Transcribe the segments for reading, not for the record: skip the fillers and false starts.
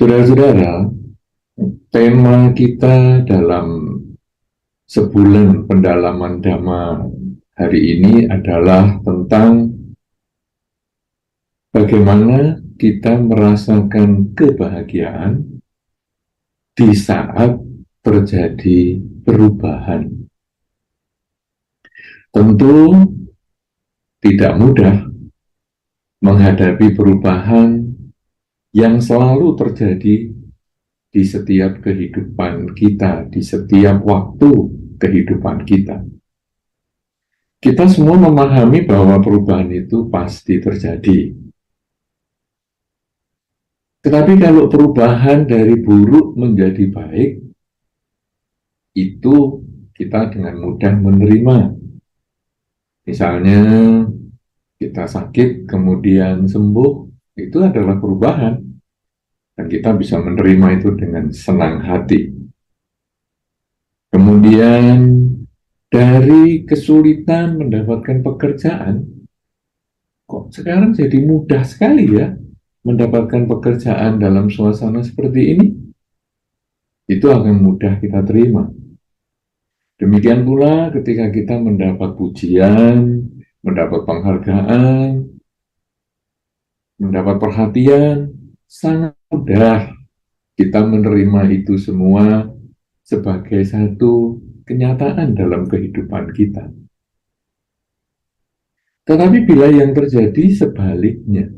Saudara-saudara, tema kita dalam sebulan pendalaman Dhamma hari ini adalah tentang bagaimana kita merasakan kebahagiaan di saat terjadi perubahan. Tentu tidak mudah menghadapi perubahan yang selalu terjadi di setiap kehidupan kita, di setiap waktu kehidupan kita. Kita semua memahami bahwa perubahan itu pasti terjadi. Tetapi kalau perubahan dari buruk menjadi baik, itu kita dengan mudah menerima. Misalnya kita sakit kemudian sembuh, itu adalah perubahan. Dan kita bisa menerima itu dengan senang hati. Kemudian dari kesulitan mendapatkan pekerjaan, kok sekarang jadi mudah sekali ya mendapatkan pekerjaan dalam suasana seperti ini? Itu akan mudah kita terima. Demikian pula ketika kita mendapat pujian, mendapat penghargaan, mendapat perhatian, sangat mudah kita menerima itu semua sebagai satu kenyataan dalam kehidupan kita. Tetapi bila yang terjadi sebaliknya,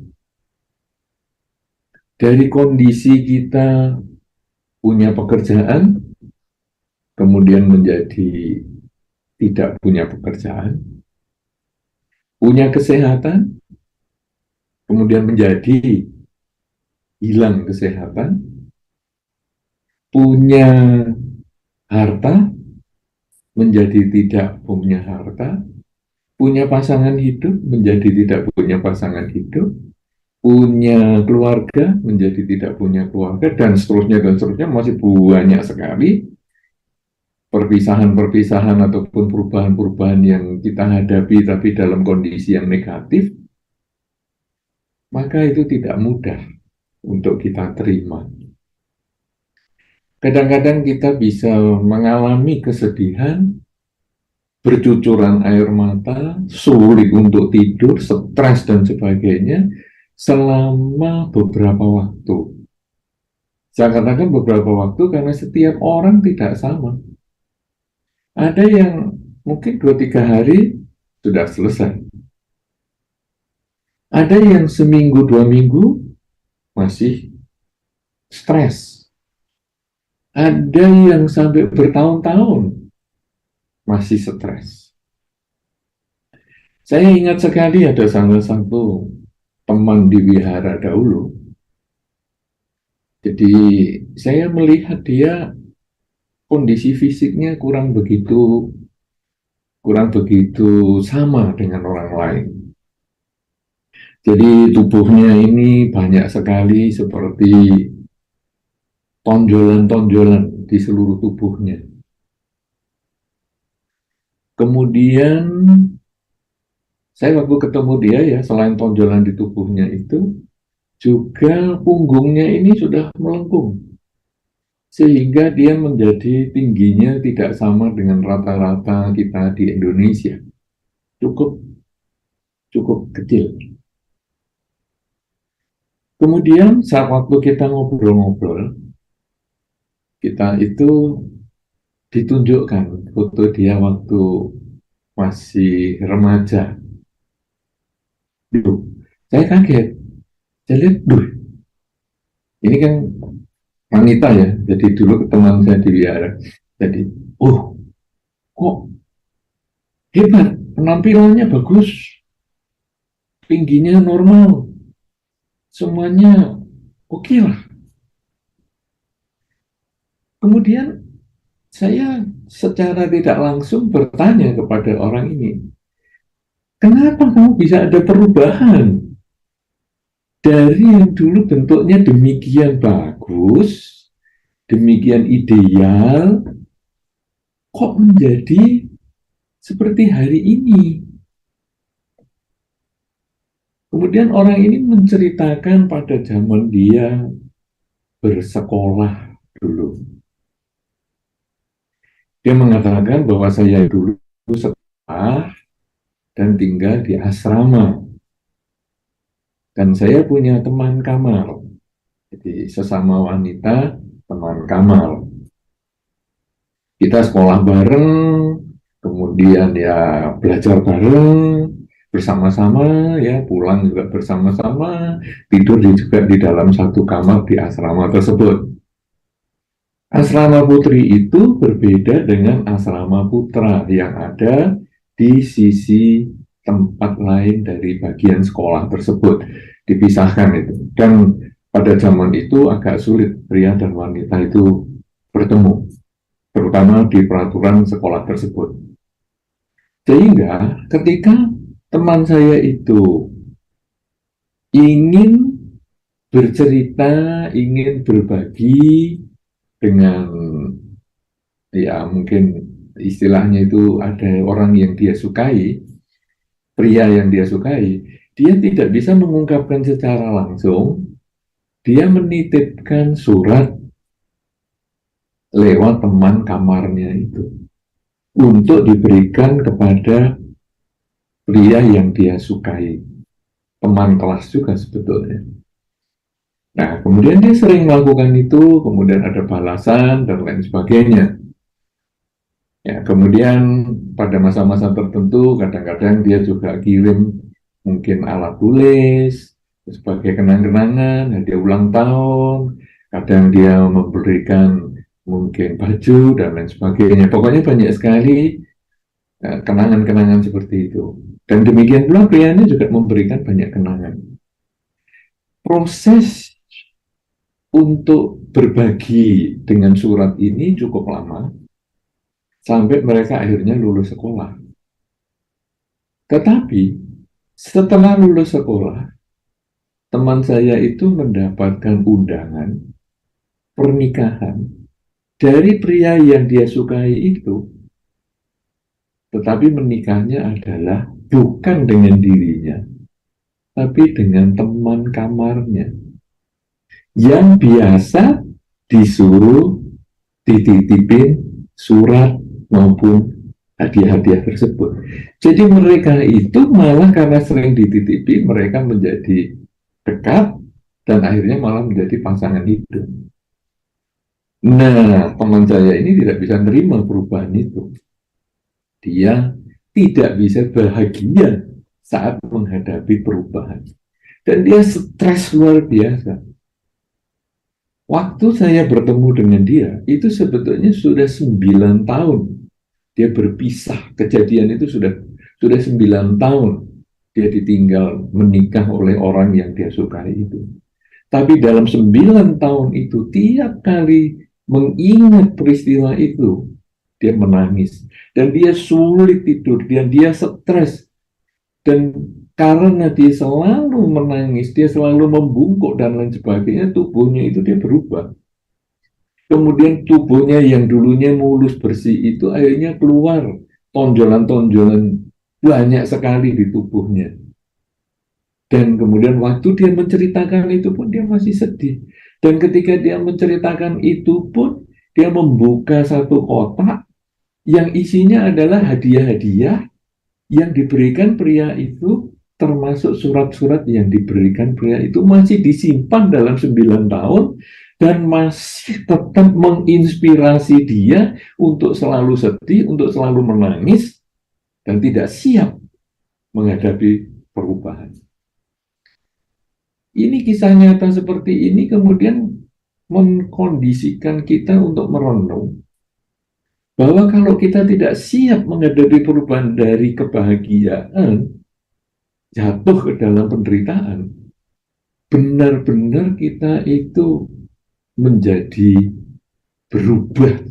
dari kondisi kita punya pekerjaan, kemudian menjadi tidak punya pekerjaan, punya kesehatan, kemudian menjadi hilang kesehatan, punya harta, menjadi tidak punya harta, punya pasangan hidup, menjadi tidak punya pasangan hidup, punya keluarga, menjadi tidak punya keluarga, dan seterusnya, masih banyak sekali perpisahan-perpisahan ataupun perubahan-perubahan yang kita hadapi, tapi dalam kondisi yang negatif, maka itu tidak mudah untuk kita terima. Kadang-kadang kita bisa mengalami kesedihan, bercucuran air mata, sulit untuk tidur, stres dan sebagainya selama beberapa waktu. Saya katakan beberapa waktu karena setiap orang tidak sama. Ada yang mungkin 2-3 hari sudah selesai. Ada yang seminggu 2 minggu masih stres. Ada yang sampai bertahun-tahun masih stres. Saya ingat sekali ada salah satu teman di wihara dahulu. Jadi saya melihat dia kondisi fisiknya kurang begitu sama dengan orang lain. Jadi tubuhnya ini banyak sekali seperti tonjolan-tonjolan di seluruh tubuhnya. Kemudian saya waktu ketemu dia ya, selain tonjolan di tubuhnya itu, juga punggungnya ini sudah melengkung. Sehingga dia menjadi tingginya tidak sama dengan rata-rata kita di Indonesia. Cukup kecil. Kemudian saat waktu kita ngobrol-ngobrol, kita itu ditunjukkan foto dia waktu masih remaja. Saya kaget. Saya lihat, ini kan wanita ya, jadi dulu teman saya di wihara. Jadi, kok hebat, penampilannya bagus, tingginya normal, semuanya oke lah. Kemudian saya secara tidak langsung bertanya kepada orang ini, kenapa kamu bisa ada perubahan? Dari yang dulu bentuknya demikian bagus, demikian ideal, kok menjadi seperti hari ini? Kemudian orang ini menceritakan pada zaman dia bersekolah dulu. Dia mengatakan bahwa saya dulu sekolah dan tinggal di asrama. Dan saya punya teman kamar. Jadi sesama wanita, teman kamar. Kita sekolah bareng, kemudian ya belajar bareng, bersama-sama, ya pulang juga bersama-sama, tidur juga di dalam satu kamar di asrama tersebut. Asrama putri itu berbeda dengan asrama putra yang ada di sisi tempat lain dari bagian sekolah tersebut, dipisahkan itu. Dan pada zaman itu agak sulit pria dan wanita itu bertemu, terutama di peraturan sekolah tersebut. Sehingga ketika teman saya itu ingin bercerita, ingin berbagi dengan, ya mungkin istilahnya itu ada orang yang dia sukai, pria yang dia sukai, dia tidak bisa mengungkapkan secara langsung, dia menitipkan surat lewat teman kamarnya itu untuk diberikan kepada pria yang dia sukai, teman kelas juga sebetulnya. Nah, kemudian dia sering melakukan itu, kemudian ada balasan dan lain sebagainya. Ya, kemudian pada masa-masa tertentu kadang-kadang dia juga kirim mungkin alat tulis sebagai kenang-kenangan, hadiah ulang tahun, kadang dia memberikan mungkin baju dan lain sebagainya. Pokoknya banyak sekali kenangan-kenangan seperti itu. Dan demikian pula prianya juga memberikan banyak kenangan. Proses untuk berbagi dengan surat ini cukup lama, sampai mereka akhirnya lulus sekolah. Tetapi setelah lulus sekolah, teman saya itu mendapatkan undangan pernikahan dari pria yang dia sukai itu, tetapi menikahnya adalah bukan dengan dirinya, tapi dengan teman kamarnya yang biasa disuruh dititipin surat maupun hadiah-hadiah tersebut. Jadi mereka itu malah karena sering dititipi, mereka menjadi dekat dan akhirnya malah menjadi pasangan hidup. Nah, teman saya ini tidak bisa menerima perubahan itu. Dia tidak bisa bahagia saat menghadapi perubahan. Dan dia stres luar biasa. Waktu saya bertemu dengan dia, itu sebetulnya sudah 9 tahun. Dia berpisah, kejadian itu sudah 9 tahun. Dia ditinggal menikah oleh orang yang dia sukai itu. Tapi dalam 9 tahun itu, tiap kali mengingat peristiwa itu, dia menangis. Dan dia sulit tidur, dan dia stres. Dan karena dia selalu menangis, dia selalu membungkuk dan lain sebagainya, tubuhnya itu dia berubah. Kemudian tubuhnya yang dulunya mulus bersih itu akhirnya keluar tonjolan-tonjolan banyak sekali di tubuhnya. Dan kemudian waktu dia menceritakan itu pun dia masih sedih. Dan ketika dia menceritakan itu pun dia membuka satu kotak yang isinya adalah hadiah-hadiah yang diberikan pria itu, termasuk surat-surat yang diberikan pria itu masih disimpan dalam 9 tahun dan masih tetap menginspirasi dia untuk selalu sedih, untuk selalu menangis dan tidak siap menghadapi perubahan. Ini kisah nyata seperti ini kemudian mengkondisikan kita untuk merenung bahwa kalau kita tidak siap menghadapi perubahan dari kebahagiaan jatuh ke dalam penderitaan, benar-benar kita itu menjadi berubah,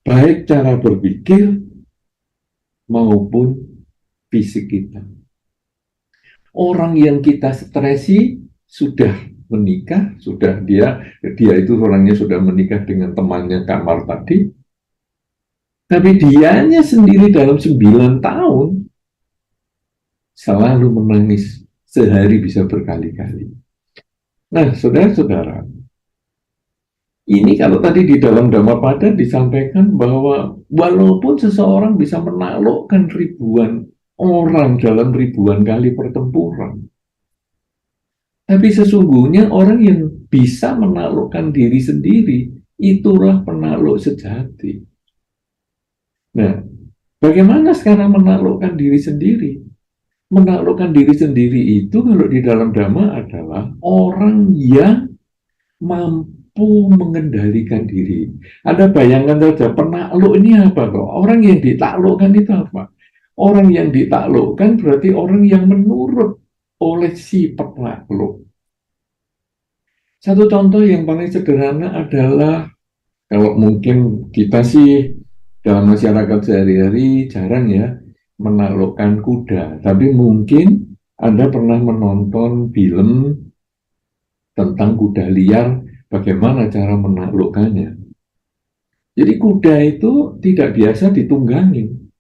baik cara berpikir maupun fisik kita. Orang yang kita stresi sudah menikah, sudah dia itu orangnya sudah menikah dengan temannya kamar tadi, tapi dianya sendiri dalam 9 tahun selalu menangis, sehari bisa berkali-kali. Nah, saudara-saudara, Ini kalau tadi di dalam Dhammapada disampaikan bahwa walaupun seseorang bisa menaklukkan ribuan orang dalam ribuan kali pertempuran, tapi sesungguhnya orang yang bisa menaklukkan diri sendiri, itulah penakluk sejati. Nah, bagaimana sekarang menaklukkan diri sendiri? Menaklukkan diri sendiri itu kalau di dalam Dhamma adalah orang yang mampu mengendalikan diri. Ada bayangan saja, penakluk ini apa kok? Orang yang ditaklukkan itu apa? Orang yang ditaklukkan berarti orang yang menurut oleh si penakluk. Satu contoh yang paling sederhana adalah kalau mungkin kita sih dalam masyarakat sehari-hari jarang ya menaklukkan kuda, tapi mungkin Anda pernah menonton film tentang kuda liar, bagaimana cara menaklukkannya. Jadi kuda itu tidak biasa ditunggangin,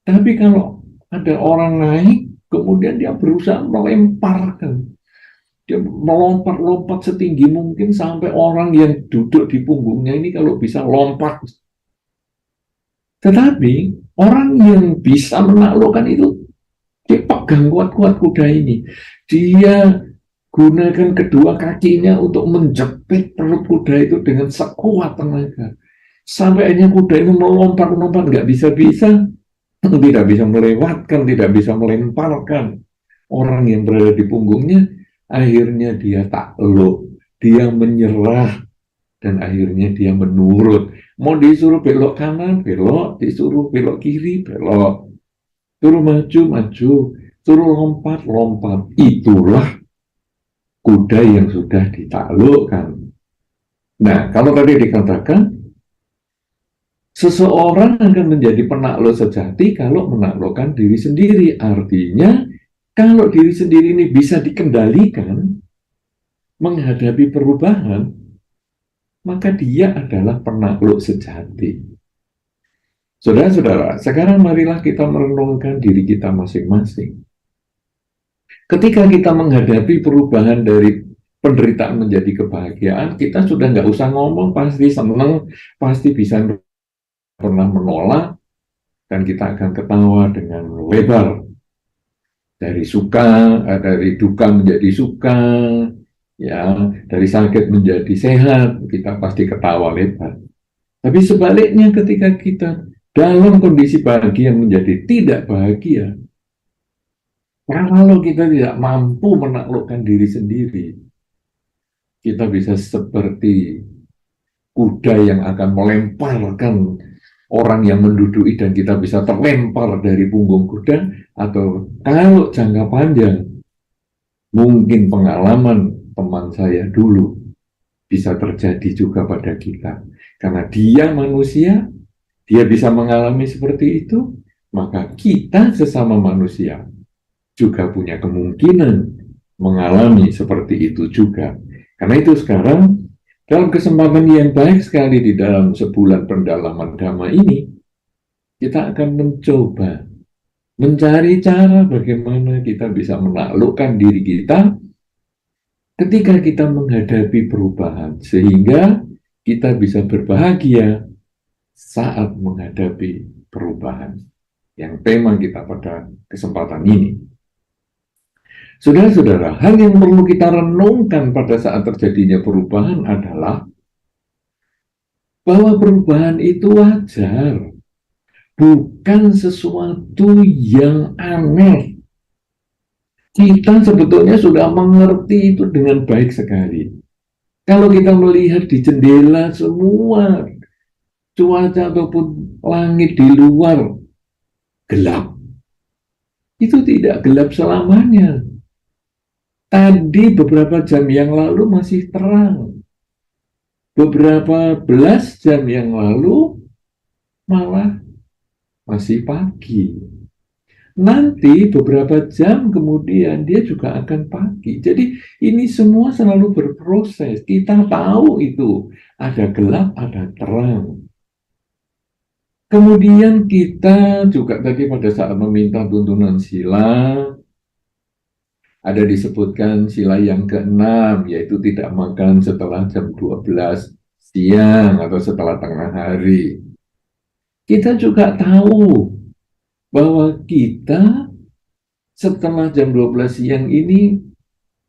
tapi kalau ada orang naik, kemudian dia berusaha melemparkan. Dia melompat-lompat setinggi mungkin sampai orang yang duduk di punggungnya ini kalau bisa lompat. Tetapi orang yang bisa menaklukkan itu, dia pegang kuat-kuat kuda ini. Dia gunakan kedua kakinya untuk menjepit perut kuda itu dengan sekuat tenaga. Sampai akhirnya kuda itu melompat-lompat, nggak bisa-bisa, tidak bisa melewatkan, tidak bisa melemparkan orang yang berada di punggungnya. Akhirnya dia takluk, dia menyerah, dan akhirnya dia menurut. Mau disuruh belok kanan, belok, disuruh belok kiri, belok, suruh maju, maju, suruh lompat, lompat. Itulah kuda yang sudah ditaklukkan. Nah, kalau tadi dikatakan, seseorang akan menjadi penakluk sejati kalau menaklukkan diri sendiri. Artinya, kalau diri sendiri ini bisa dikendalikan, menghadapi perubahan, maka dia adalah penakluk sejati. Saudara-saudara, sekarang marilah kita merenungkan diri kita masing-masing. Ketika kita menghadapi perubahan dari penderitaan menjadi kebahagiaan, kita sudah nggak usah ngomong, pasti senang, pasti bisa pernah menolak, dan kita akan ketawa dengan lebar. Dari suka, dari duka menjadi suka, ya, dari sakit menjadi sehat, kita pasti ketawa lebar. Tapi sebaliknya ketika kita dalam kondisi bahagia menjadi tidak bahagia, kalau kita tidak mampu menaklukkan diri sendiri, kita bisa seperti kuda yang akan melemparkan orang yang menduduki dan kita bisa terlempar dari punggung kuda, atau kalau jangka panjang, mungkin pengalaman teman saya dulu bisa terjadi juga pada kita. Karena dia manusia, dia bisa mengalami seperti itu, maka kita sesama manusia juga punya kemungkinan mengalami seperti itu juga. Karena itu sekarang, dalam kesempatan yang baik sekali di dalam sebulan pendalaman Dhamma ini, kita akan mencoba mencari cara bagaimana kita bisa menaklukkan diri kita ketika kita menghadapi perubahan, sehingga kita bisa berbahagia saat menghadapi perubahan. Yang tema kita pada kesempatan ini. Saudara-saudara, hal yang perlu kita renungkan pada saat terjadinya perubahan adalah bahwa perubahan itu wajar, bukan sesuatu yang aneh. Kita sebetulnya sudah mengerti itu dengan baik sekali. Kalau kita melihat di jendela semua cuaca ataupun langit di luar gelap, itu tidak gelap selamanya. Tadi beberapa jam yang lalu masih terang. Beberapa belas jam yang lalu malah masih pagi. Nanti beberapa jam kemudian dia juga akan pagi. Jadi ini semua selalu berproses. Kita tahu itu ada gelap, ada terang. Kemudian kita juga tadi pada saat meminta tuntunan sila, ada disebutkan sila yang ke-6, yaitu tidak makan setelah jam 12. siang atau setelah tengah hari. Kita juga tahu bahwa kita setelah jam 12 siang ini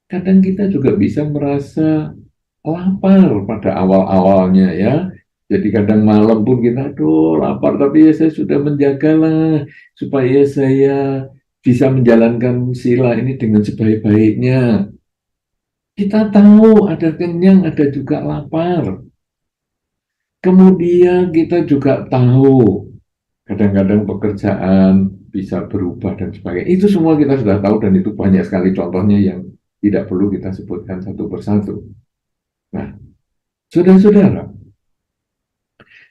kadang kita juga bisa merasa lapar pada awal-awalnya ya. Jadi kadang malam pun kita, aduh lapar, tapi ya saya sudah menjagalah supaya saya bisa menjalankan sila ini dengan sebaik-baiknya. Kita tahu ada kenyang, ada juga lapar. Kemudian kita juga tahu kadang-kadang pekerjaan bisa berubah dan sebagainya. Itu semua kita sudah tahu dan itu banyak sekali contohnya yang tidak perlu kita sebutkan satu persatu. Nah, saudara-saudara,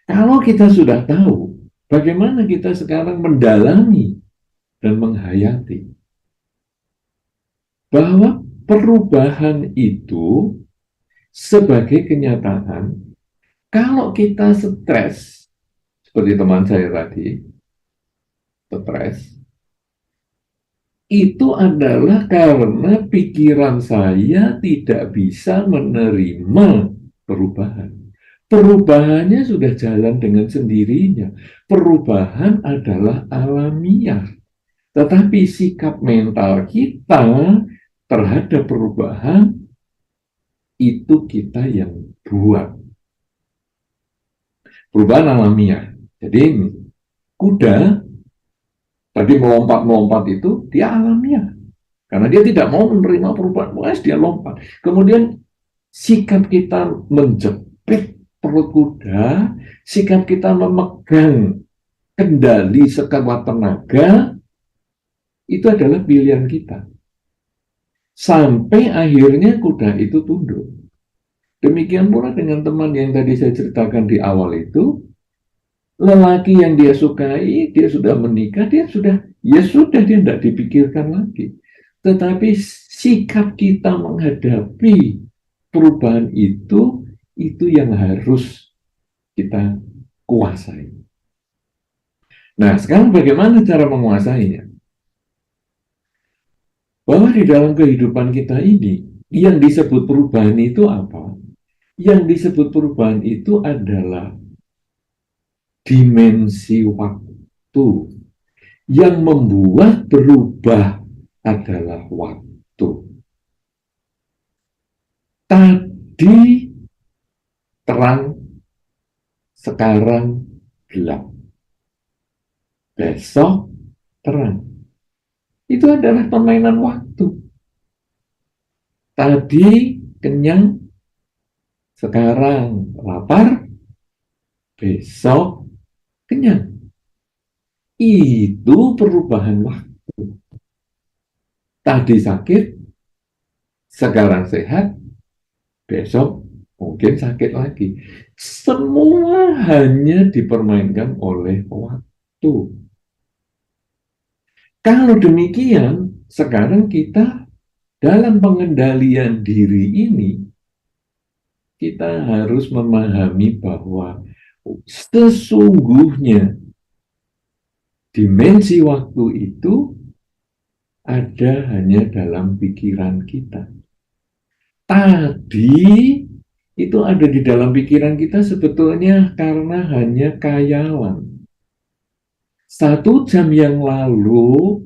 kalau kita sudah tahu bagaimana kita sekarang mendalami dan menghayati bahwa perubahan itu sebagai kenyataan, kalau kita stres, seperti teman saya tadi, stres, itu adalah karena pikiran saya tidak bisa menerima perubahan. Perubahannya sudah jalan dengan sendirinya. Perubahan adalah alamiah. Tetapi sikap mental kita terhadap perubahan itu kita yang buat. Perubahan alamiah. Jadi kuda tadi melompat-melompat itu dia alamiah. Karena dia tidak mau menerima perubahan, dia lompat. Kemudian sikap kita menjepit perut kuda, sikap kita memegang kendali sekuat tenaga, itu adalah pilihan kita. Sampai akhirnya kuda itu tunduk. Demikian pula dengan teman yang tadi saya ceritakan di awal itu, lelaki yang dia sukai, dia sudah menikah, dia sudah dia tidak dipikirkan lagi. Tetapi sikap kita menghadapi perubahan itu yang harus kita kuasai. Nah, sekarang bagaimana cara menguasainya? Bahwa di dalam kehidupan kita ini, yang disebut perubahan itu apa? Yang disebut perubahan itu adalah dimensi waktu. Yang membuat berubah adalah waktu. Tadi terang, sekarang gelap. Besok terang. Itu adalah permainan waktu. Tadi kenyang, sekarang lapar, besok kenyang. Itu perubahan waktu. Tadi sakit, sekarang sehat, besok mungkin sakit lagi. Semua hanya dipermainkan oleh waktu. Kalau demikian, sekarang kita dalam pengendalian diri ini, kita harus memahami bahwa sesungguhnya dimensi waktu itu ada hanya dalam pikiran kita. Tadi itu ada di dalam pikiran kita sebetulnya karena hanya khayalan. 1 jam yang lalu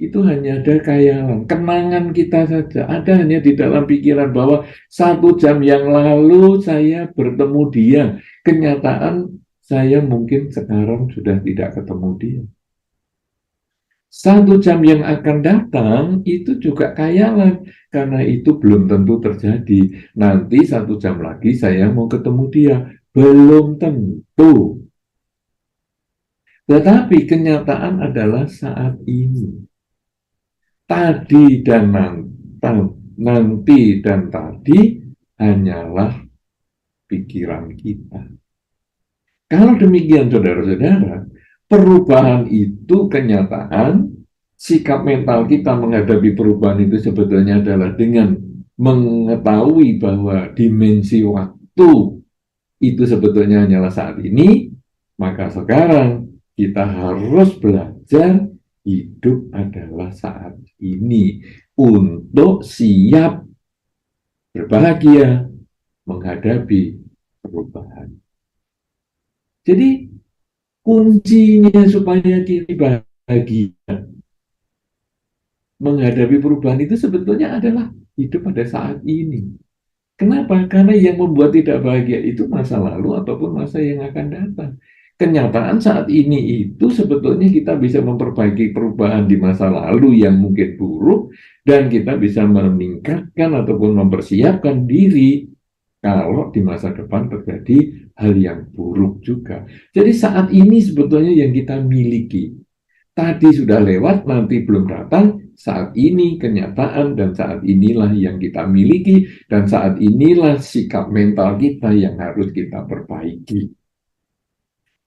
itu hanya ada khayalan, kenangan kita saja, ada hanya di dalam pikiran bahwa 1 jam yang lalu saya bertemu dia. Kenyataan saya mungkin sekarang sudah tidak ketemu dia. 1 jam yang akan datang itu juga khayalan, karena itu belum tentu terjadi. Nanti 1 jam lagi saya mau ketemu dia, belum tentu. Tetapi kenyataan adalah saat ini. Tadi dan nanti dan tadi hanyalah pikiran kita. Kalau demikian, saudara-saudara, perubahan itu kenyataan, sikap mental kita menghadapi perubahan itu sebetulnya adalah dengan mengetahui bahwa dimensi waktu itu sebetulnya hanyalah saat ini, maka sekarang kita harus belajar hidup adalah saat ini untuk siap berbahagia menghadapi perubahan. Jadi kuncinya supaya kita bahagia menghadapi perubahan itu sebetulnya adalah hidup pada saat ini. Kenapa? Karena yang membuat tidak bahagia itu masa lalu ataupun masa yang akan datang. Kenyataan saat ini itu sebetulnya kita bisa memperbaiki perubahan di masa lalu yang mungkin buruk dan kita bisa meningkatkan ataupun mempersiapkan diri kalau di masa depan terjadi hal yang buruk juga. Jadi saat ini sebetulnya yang kita miliki. Tadi sudah lewat, nanti belum datang, saat ini kenyataan dan saat inilah yang kita miliki dan saat inilah sikap mental kita yang harus kita perbaiki.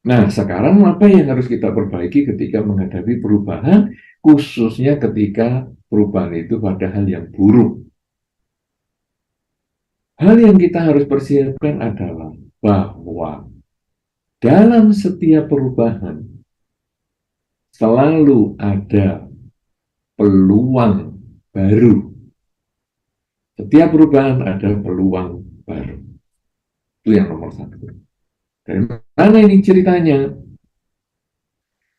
Nah, sekarang apa yang harus kita perbaiki ketika menghadapi perubahan, khususnya ketika perubahan itu pada hal yang buruk. Hal yang kita harus persiapkan adalah bahwa dalam setiap perubahan selalu ada peluang baru. Setiap perubahan ada peluang baru. Itu yang nomor satu. Dari mana ini ceritanya?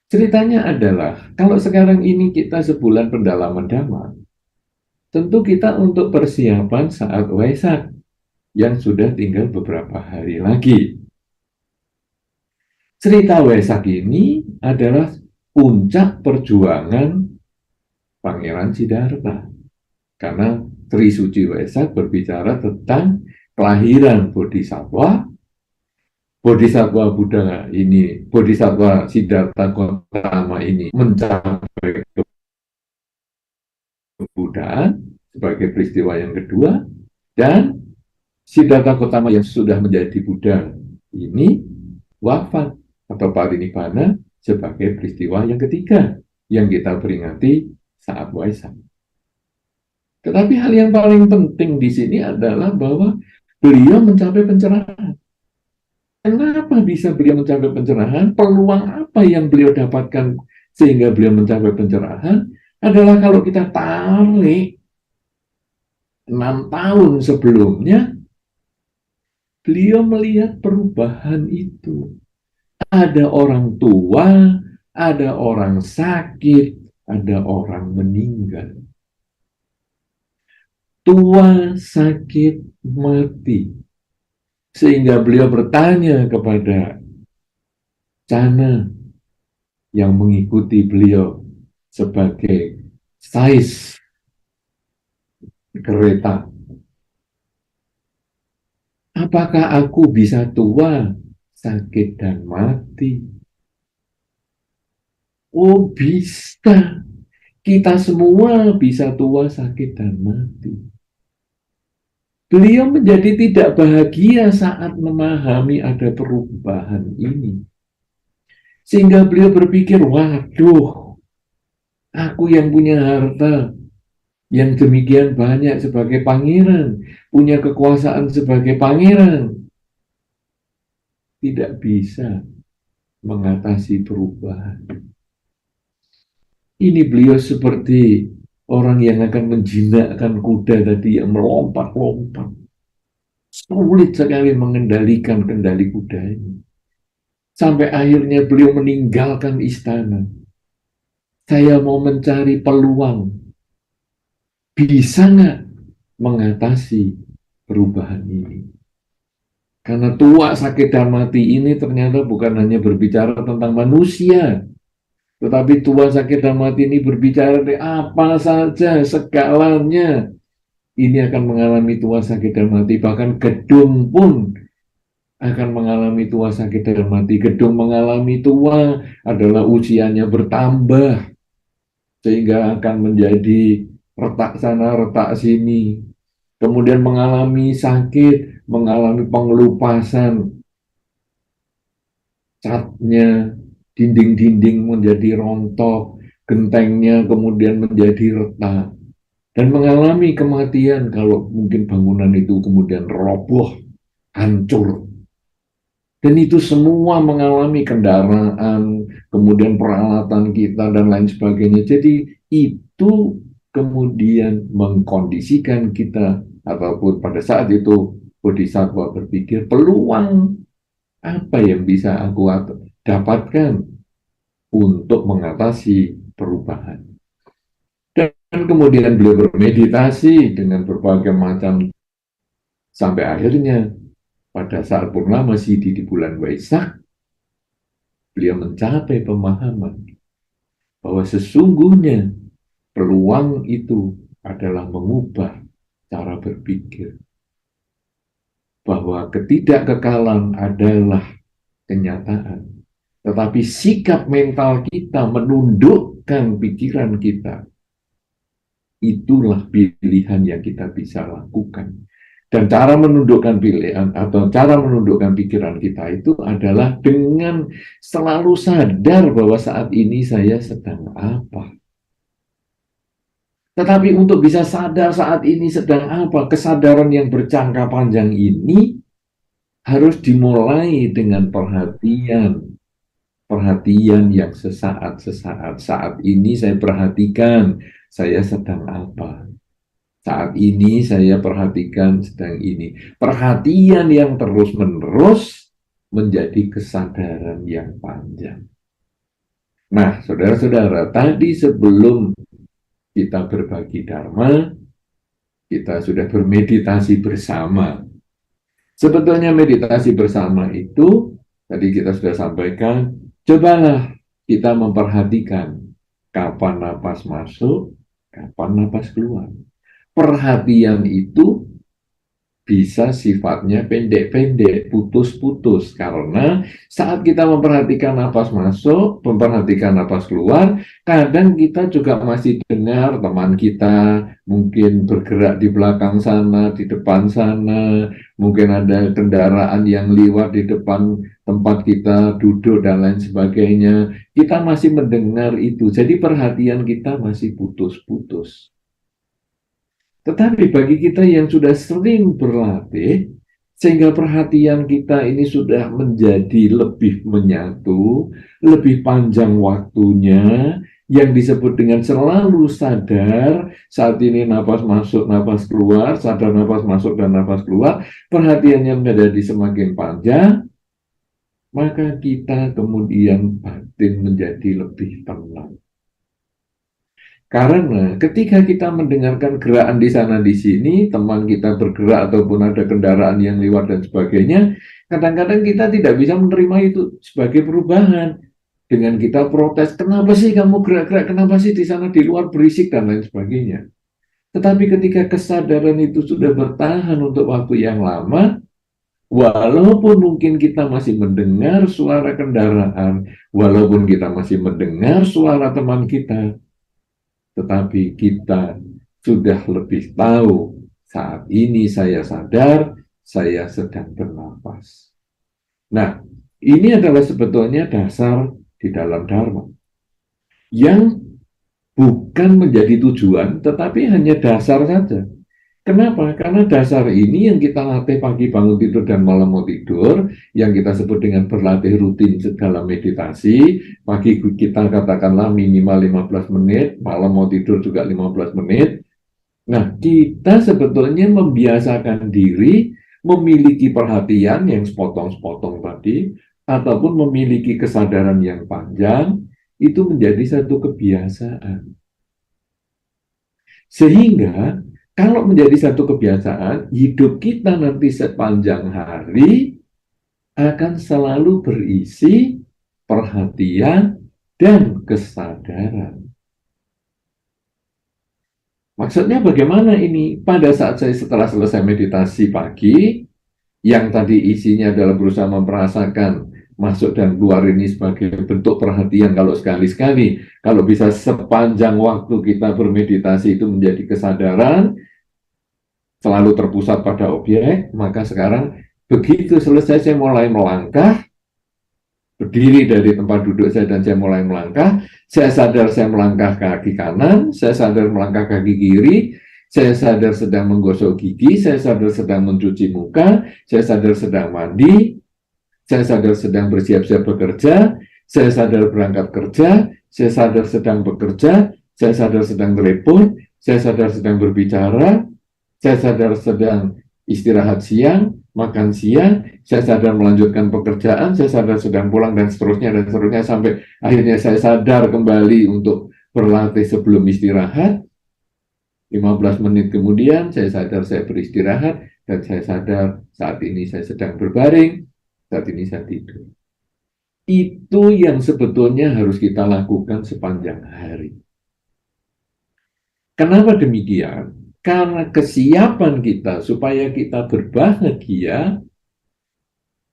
Ceritanya adalah, kalau sekarang ini kita sebulan pendalaman Dhamma, tentu kita untuk persiapan saat Waisak, yang sudah tinggal beberapa hari lagi. Cerita Waisak ini adalah puncak perjuangan Pangeran Siddhartha. Karena Tri Suci Waisak berbicara tentang kelahiran Bodhisattva. Bodhisattva Buddha ini, Bodhisattva Siddhartha Gautama ini mencapai kebudaan sebagai peristiwa yang kedua, dan Siddhartha Gautama yang sudah menjadi Buddha ini wafat atau parinibbana sebagai peristiwa yang ketiga yang kita peringati saat Waisak. Tetapi hal yang paling penting di sini adalah bahwa beliau mencapai pencerahan. Kenapa bisa beliau mencapai pencerahan? Peluang apa yang beliau dapatkan sehingga beliau mencapai pencerahan? Adalah kalau kita tarik 6 tahun sebelumnya, beliau melihat perubahan itu. Ada orang tua, ada orang sakit, ada orang meninggal. Tua, sakit, mati. Sehingga beliau bertanya kepada Cana yang mengikuti beliau sebagai sais kereta. Apakah aku bisa tua, sakit, dan mati? Oh, bisa. Kita semua bisa tua, sakit, dan mati. Beliau menjadi tidak bahagia saat memahami ada perubahan ini. Sehingga beliau berpikir, waduh, aku yang punya harta yang demikian banyak sebagai pangeran, punya kekuasaan sebagai pangeran, tidak bisa mengatasi perubahan. Ini beliau seperti orang yang akan menjinakkan kuda tadi yang melompat-lompat. Sulit sekali mengendalikan kendali kuda ini. Sampai akhirnya beliau meninggalkan istana. Saya mau mencari peluang. Bisa nggak mengatasi perubahan ini? Karena tua, sakit, dan mati ini ternyata bukan hanya berbicara tentang manusia, tetapi tua, sakit, dan mati ini berbicara dari apa saja, segalanya. Ini akan mengalami tua, sakit, dan mati. Bahkan gedung pun akan mengalami tua, sakit, dan mati. Gedung mengalami tua adalah usianya bertambah, sehingga akan menjadi retak sana, retak sini. Kemudian mengalami sakit, mengalami pengelupasan, catnya, dinding-dinding menjadi rontok, gentengnya kemudian menjadi retak, dan mengalami kematian kalau mungkin bangunan itu kemudian roboh, hancur. Dan itu semua mengalami kendaraan, kemudian peralatan kita, dan lain sebagainya. Jadi itu kemudian mengkondisikan kita, ataupun pada saat itu Bodhisattva berpikir, peluang apa yang bisa aku dapatkan untuk mengatasi perubahan. Dan kemudian beliau bermeditasi dengan berbagai macam, sampai akhirnya pada saat purnama Sidhi di bulan Waisak, beliau mencapai pemahaman bahwa sesungguhnya peluang itu adalah mengubah cara berpikir. Bahwa ketidakkekalan adalah kenyataan. Tetapi sikap mental kita menundukkan pikiran kita. Itulah pilihan yang kita bisa lakukan. Dan cara menundukkan pilihan atau cara menundukkan pikiran kita itu adalah dengan selalu sadar bahwa saat ini saya sedang apa. Tetapi untuk bisa sadar saat ini sedang apa, kesadaran yang berjangka panjang ini harus dimulai dengan perhatian. Perhatian yang sesaat-sesaat. Saat ini saya perhatikan saya sedang apa. Saat ini saya perhatikan sedang ini. Perhatian yang terus-menerus menjadi kesadaran yang panjang. Nah, saudara-saudara, tadi sebelum kita berbagi dharma, kita sudah bermeditasi bersama. Sebetulnya meditasi bersama itu, tadi kita sudah sampaikan, cobalah kita memperhatikan kapan napas masuk, kapan napas keluar. Perhatian itu bisa sifatnya pendek-pendek, putus-putus. Karena saat kita memperhatikan napas masuk, memperhatikan napas keluar, kadang kita juga masih dengar teman kita mungkin bergerak di belakang sana, di depan sana, mungkin ada kendaraan yang lewat di depan tempat kita duduk dan lain sebagainya. Kita masih mendengar itu, jadi perhatian kita masih putus-putus. Tetapi bagi kita yang sudah sering berlatih, sehingga perhatian kita ini sudah menjadi lebih menyatu, lebih panjang waktunya, yang disebut dengan selalu sadar, saat ini napas masuk, napas keluar, sadar napas masuk dan napas keluar, perhatiannya menjadi semakin panjang, maka kita kemudian batin menjadi lebih tenang. Karena ketika kita mendengarkan gerakan di sana di sini, teman kita bergerak ataupun ada kendaraan yang lewat dan sebagainya, kadang-kadang kita tidak bisa menerima itu sebagai perubahan. Dengan kita protes, kenapa sih kamu gerak-gerak, kenapa sih di sana di luar berisik dan lain sebagainya. Tetapi ketika kesadaran itu sudah bertahan untuk waktu yang lama, walaupun mungkin kita masih mendengar suara kendaraan, walaupun kita masih mendengar suara teman kita, tetapi kita sudah lebih tahu saat ini saya sadar, saya sedang bernapas. Nah, ini adalah sebetulnya dasar di dalam Dharma. Yang bukan menjadi tujuan, tetapi hanya dasar saja. Kenapa? Karena dasar ini yang kita latih pagi bangun tidur dan malam mau tidur, yang kita sebut dengan berlatih rutin dalam meditasi. Pagi kita katakanlah minimal 15 menit, malam mau tidur juga 15 menit. Nah, kita sebetulnya membiasakan diri memiliki perhatian yang sepotong-sepotong tadi, ataupun memiliki kesadaran yang panjang, itu menjadi satu kebiasaan. Sehingga kalau menjadi satu kebiasaan, hidup kita nanti sepanjang hari akan selalu berisi perhatian dan kesadaran. Maksudnya bagaimana ini? Pada saat saya setelah selesai meditasi pagi, yang tadi isinya adalah berusaha memperasakan masuk dan keluar ini sebagai bentuk perhatian, kalau sekali-sekali, kalau bisa sepanjang waktu kita bermeditasi itu menjadi kesadaran, selalu terpusat pada objek, maka sekarang begitu selesai saya mulai melangkah, berdiri dari tempat duduk saya dan saya mulai melangkah, saya sadar saya melangkah kaki kanan, saya sadar melangkah kaki kiri, saya sadar sedang menggosok gigi, saya sadar sedang mencuci muka, saya sadar sedang mandi, saya sadar sedang bersiap-siap bekerja, saya sadar berangkat kerja, saya sadar sedang bekerja, saya sadar sedang telepon, saya sadar sedang berbicara, saya sadar sedang istirahat siang, makan siang, saya sadar melanjutkan pekerjaan, saya sadar sedang pulang dan seterusnya sampai akhirnya saya sadar kembali untuk berlatih sebelum istirahat. 15 menit kemudian saya sadar saya beristirahat dan saya sadar saat ini saya sedang berbaring, saat ini saya tidur. Itu yang sebetulnya harus kita lakukan sepanjang hari. Kenapa demikian? Karena kesiapan kita supaya kita berbahagia,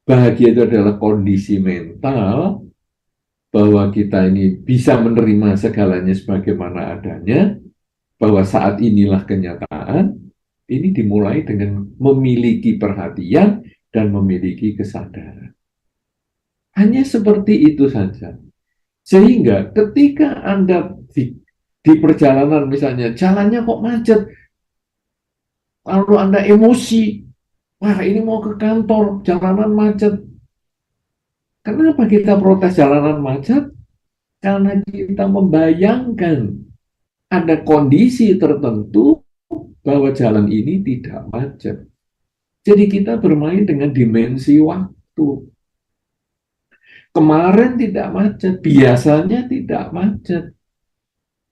bahagia itu adalah kondisi mental, bahwa kita ini bisa menerima segalanya sebagaimana adanya, bahwa saat inilah kenyataan, ini dimulai dengan memiliki perhatian dan memiliki kesadaran. Hanya seperti itu saja. Sehingga ketika Anda di perjalanan misalnya, jalannya kok macet, lalu Anda emosi, wah ini mau ke kantor, jalanan macet. Kenapa kita protes jalanan macet? Karena kita membayangkan ada kondisi tertentu bahwa jalan ini tidak macet. Jadi kita bermain dengan dimensi waktu. Kemarin tidak macet, biasanya tidak macet,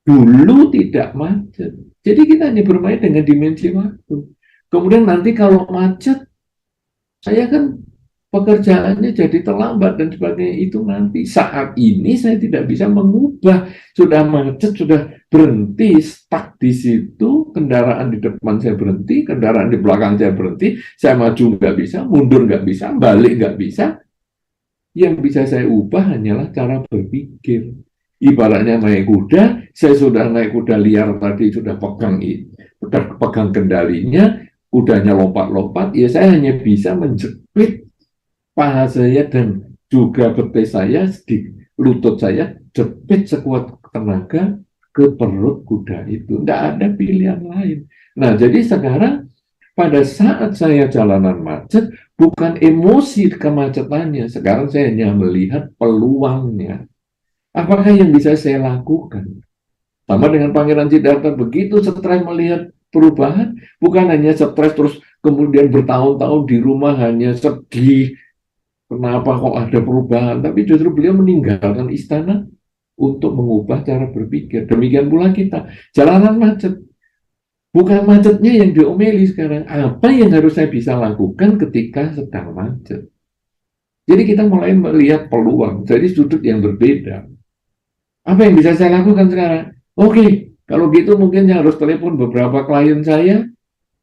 dulu tidak macet. Jadi kita hanya bermain dengan dimensi waktu. Kemudian nanti kalau macet, saya kan pekerjaannya jadi terlambat dan sebagainya, itu nanti. Saat ini saya tidak bisa mengubah, sudah macet, sudah berhenti, stuck di situ, kendaraan di depan saya berhenti, kendaraan di belakang saya berhenti, saya maju nggak bisa, mundur nggak bisa, balik nggak bisa. Yang bisa saya ubah hanyalah cara berpikir. Ibaratnya naik kuda, saya sudah naik kuda liar tadi, sudah pegang kendalinya, kudanya lompat-lompat, ya saya hanya bisa menjepit paha saya dan juga betis saya, di lutut saya, jepit sekuat tenaga ke perut kuda itu. Tidak ada pilihan lain. Nah, jadi sekarang pada saat saya jalanan macet, bukan emosi kemacetannya. Sekarang saya hanya melihat peluangnya. Apakah yang bisa saya lakukan? Sama dengan Pangeran Siddhartha, begitu stres melihat perubahan, bukan hanya stres terus kemudian bertahun-tahun di rumah hanya sedih, kenapa kok ada perubahan, tapi justru beliau meninggalkan istana untuk mengubah cara berpikir. Demikian pula kita, jalanan macet. Bukan macetnya yang diomeli sekarang. Apa yang harus saya bisa lakukan ketika sedang macet? Jadi kita mulai melihat peluang dari sudut yang berbeda. Apa yang bisa saya lakukan sekarang? Oke, kalau gitu mungkin saya harus telepon beberapa klien saya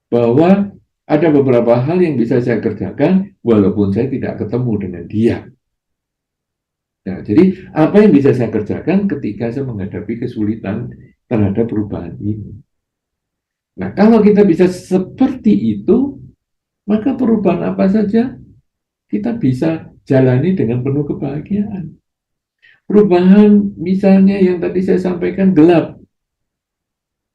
bahwa ada beberapa hal yang bisa saya kerjakan walaupun saya tidak ketemu dengan dia. Nah, jadi apa yang bisa saya kerjakan ketika saya menghadapi kesulitan terhadap perubahan ini? Nah, kalau kita bisa seperti itu, maka perubahan apa saja kita bisa jalani dengan penuh kebahagiaan. Perubahan misalnya yang tadi saya sampaikan gelap.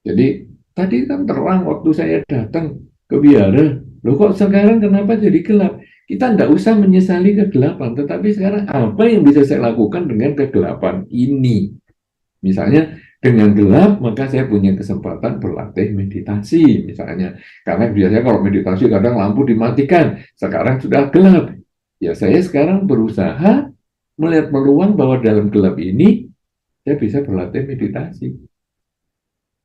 Jadi tadi kan terang waktu saya datang ke biara. Loh kok sekarang kenapa jadi gelap? Kita tidak usah menyesali kegelapan, tetapi sekarang apa yang bisa saya lakukan dengan kegelapan ini? Misalnya dengan gelap, maka saya punya kesempatan berlatih meditasi misalnya. Karena biasanya kalau meditasi kadang lampu dimatikan, sekarang sudah gelap. Ya saya sekarang berusaha melihat peluang bahwa dalam gelap ini saya bisa berlatih meditasi.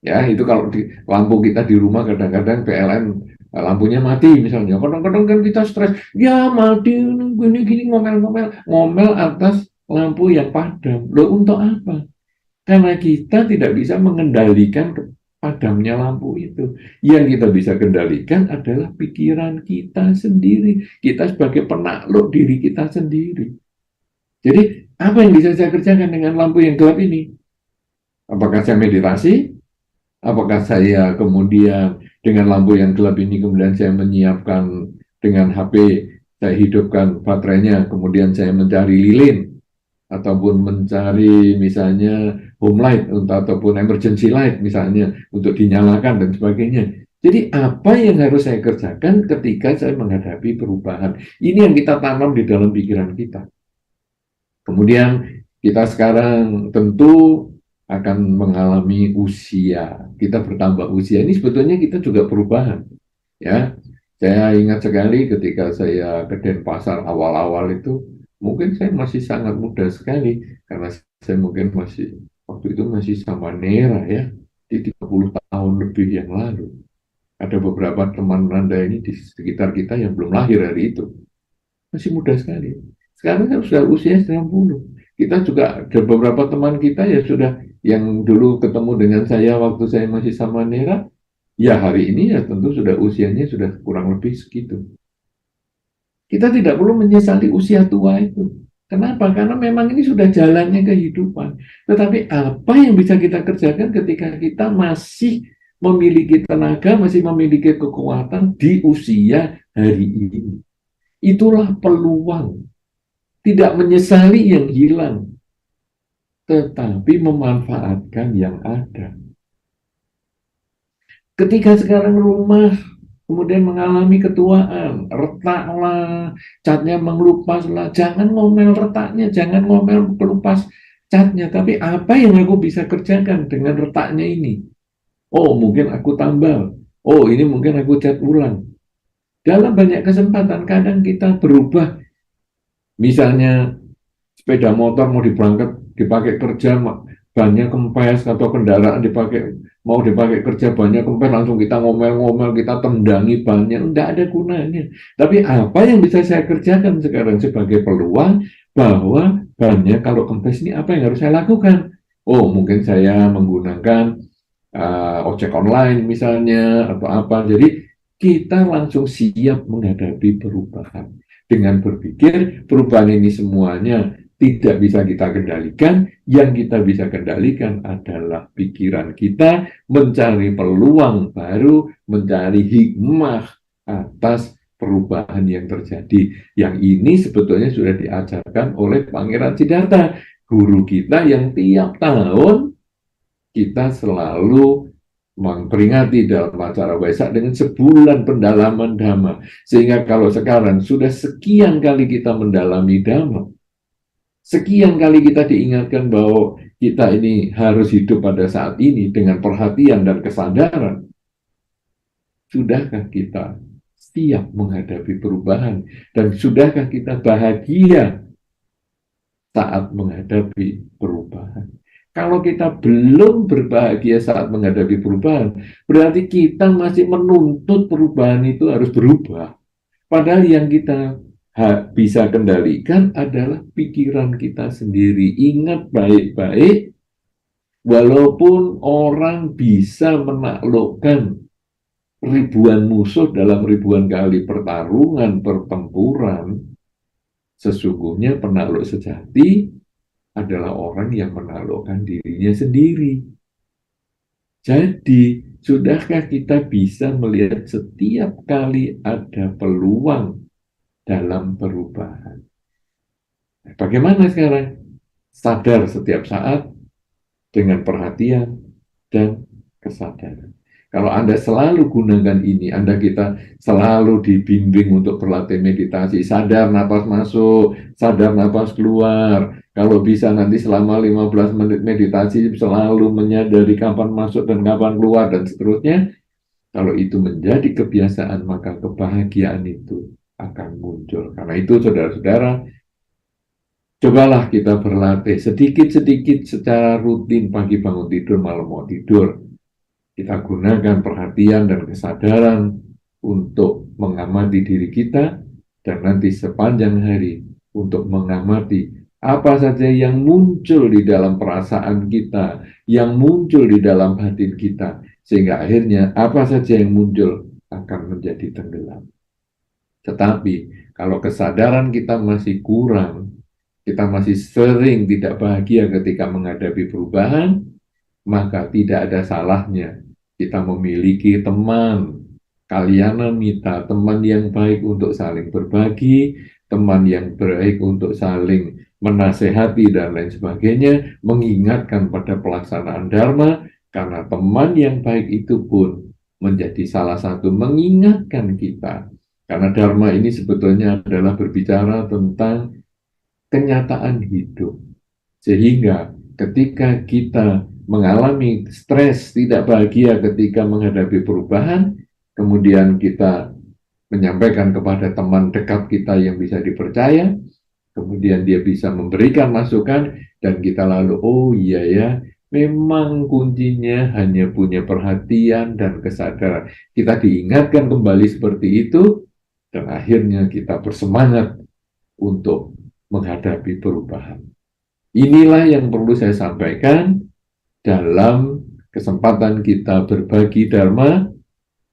Ya itu kalau di lampu kita di rumah kadang-kadang PLN lampunya mati misalnya. Kadang-kadang kan kita stres, ya mati gini-gini ngomel atas lampu yang padam. Loh untuk apa? Karena kita tidak bisa mengendalikan padamnya lampu itu. Yang kita bisa kendalikan adalah pikiran kita sendiri. Kita sebagai penakluk diri kita sendiri. Jadi, apa yang bisa saya kerjakan dengan lampu yang gelap ini? Apakah saya meditasi? Apakah saya kemudian dengan lampu yang gelap ini kemudian saya menyiapkan dengan HP, saya hidupkan baterainya, kemudian saya mencari lilin, ataupun mencari misalnya home light ataupun emergency light misalnya untuk dinyalakan dan sebagainya. Jadi apa yang harus saya kerjakan ketika saya menghadapi perubahan? Ini yang kita tanam di dalam pikiran kita. Kemudian kita sekarang tentu akan mengalami usia. Kita bertambah usia. Ini sebetulnya kita juga perubahan. Ya, Saya ingat sekali ketika saya ke Denpasar awal-awal itu, mungkin saya masih sangat muda sekali, karena saya mungkin masih, waktu itu masih sama Nera ya, di 30 tahun lebih yang lalu. Ada beberapa teman Anda ini di sekitar kita yang belum lahir hari itu. Masih muda sekali. Sekarang kan sudah usia 90. Kita juga ada beberapa teman kita ya sudah, yang dulu ketemu dengan saya waktu saya masih sama Nera, ya hari ini ya tentu sudah usianya sudah kurang lebih segitu. Kita tidak perlu menyesali usia tua itu. Kenapa? Karena memang ini sudah jalannya kehidupan. Tetapi apa yang bisa kita kerjakan ketika kita masih memiliki tenaga, masih memiliki kekuatan di usia hari ini? Itulah peluang. Tidak menyesali yang hilang, tetapi memanfaatkan yang ada. Ketika sekarang rumah kemudian mengalami ketuaan, retaklah, catnya mengelupaslah, jangan ngomel retaknya, jangan ngomel kelupas catnya, tapi apa yang aku bisa kerjakan dengan retaknya ini? Oh, mungkin aku tambal. Oh, ini mungkin aku cat ulang. Dalam banyak kesempatan, kadang kita berubah. Misalnya, sepeda motor mau dipakai kerja, bannya kempes, atau kendaraan mau dipakai kerja banyak kempes, langsung kita ngomel-ngomel, kita tendangi bannya, enggak ada gunanya. Tapi apa yang bisa saya kerjakan sekarang sebagai peluang bahwa bannya kalau kempes ini apa yang harus saya lakukan? Oh, mungkin saya menggunakan ojek online misalnya atau apa. Jadi kita langsung siap menghadapi perubahan dengan berpikir perubahan ini semuanya tidak bisa kita kendalikan. Yang kita bisa kendalikan adalah pikiran kita, mencari peluang baru, mencari hikmah atas perubahan yang terjadi. Yang ini sebetulnya sudah diajarkan oleh Pangeran Siddhartha, guru kita yang tiap tahun kita selalu memperingati dalam acara Waisak dengan sebulan pendalaman Dhamma. Sehingga kalau sekarang sudah sekian kali kita mendalami Dhamma, sekian kali kita diingatkan bahwa kita ini harus hidup pada saat ini dengan perhatian dan kesadaran. Sudahkah kita siap menghadapi perubahan? Dan sudahkah kita bahagia saat menghadapi perubahan? Kalau kita belum berbahagia saat menghadapi perubahan, berarti kita masih menuntut perubahan itu harus berubah. Padahal yang kita bisa kendalikan adalah pikiran kita sendiri. Ingat baik-baik, walaupun orang bisa menaklukkan ribuan musuh dalam ribuan kali pertarungan, pertempuran, sesungguhnya penakluk sejati adalah orang yang menaklukkan dirinya sendiri. Jadi, sudahkah kita bisa melihat setiap kali ada peluang dalam perubahan? Bagaimana sekarang? Sadar setiap saat dengan perhatian dan kesadaran. Kalau Anda selalu gunakan ini, kita selalu dibimbing untuk berlatih meditasi, sadar napas masuk, sadar napas keluar. Kalau bisa nanti selama 15 menit meditasi selalu menyadari kapan masuk dan kapan keluar dan seterusnya. Kalau itu menjadi kebiasaan, maka kebahagiaan itu akan muncul. Karena itu saudara-saudara, cobalah kita berlatih sedikit-sedikit secara rutin, pagi bangun tidur, malam mau tidur. Kita gunakan perhatian dan kesadaran untuk mengamati diri kita, dan nanti sepanjang hari untuk mengamati apa saja yang muncul di dalam perasaan kita, yang muncul di dalam batin kita, sehingga akhirnya apa saja yang muncul akan menjadi tenggelam. Tetapi kalau kesadaran kita masih kurang, kita masih sering tidak bahagia ketika menghadapi perubahan, maka tidak ada salahnya kita memiliki teman, kalyana mita, teman yang baik untuk saling berbagi, teman yang baik untuk saling menasehati dan lain sebagainya, mengingatkan pada pelaksanaan dharma, karena teman yang baik itu pun menjadi salah satu mengingatkan kita. Karena dharma ini sebetulnya adalah berbicara tentang kenyataan hidup. Sehingga ketika kita mengalami stres, tidak bahagia ketika menghadapi perubahan, kemudian kita menyampaikan kepada teman dekat kita yang bisa dipercaya, kemudian dia bisa memberikan masukan, dan kita lalu, oh iya ya, memang kuncinya hanya punya perhatian dan kesadaran. Kita diingatkan kembali seperti itu, dan akhirnya kita bersemangat untuk menghadapi perubahan. Inilah yang perlu saya sampaikan dalam kesempatan kita berbagi Dharma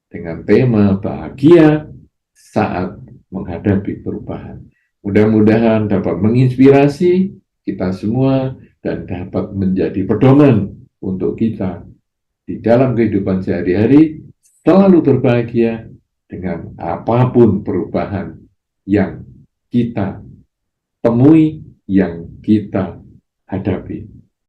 dengan tema bahagia saat menghadapi perubahan. Mudah-mudahan dapat menginspirasi kita semua dan dapat menjadi pedoman untuk kita di dalam kehidupan sehari-hari selalu berbahagia dengan apapun perubahan yang kita temui, yang kita hadapi.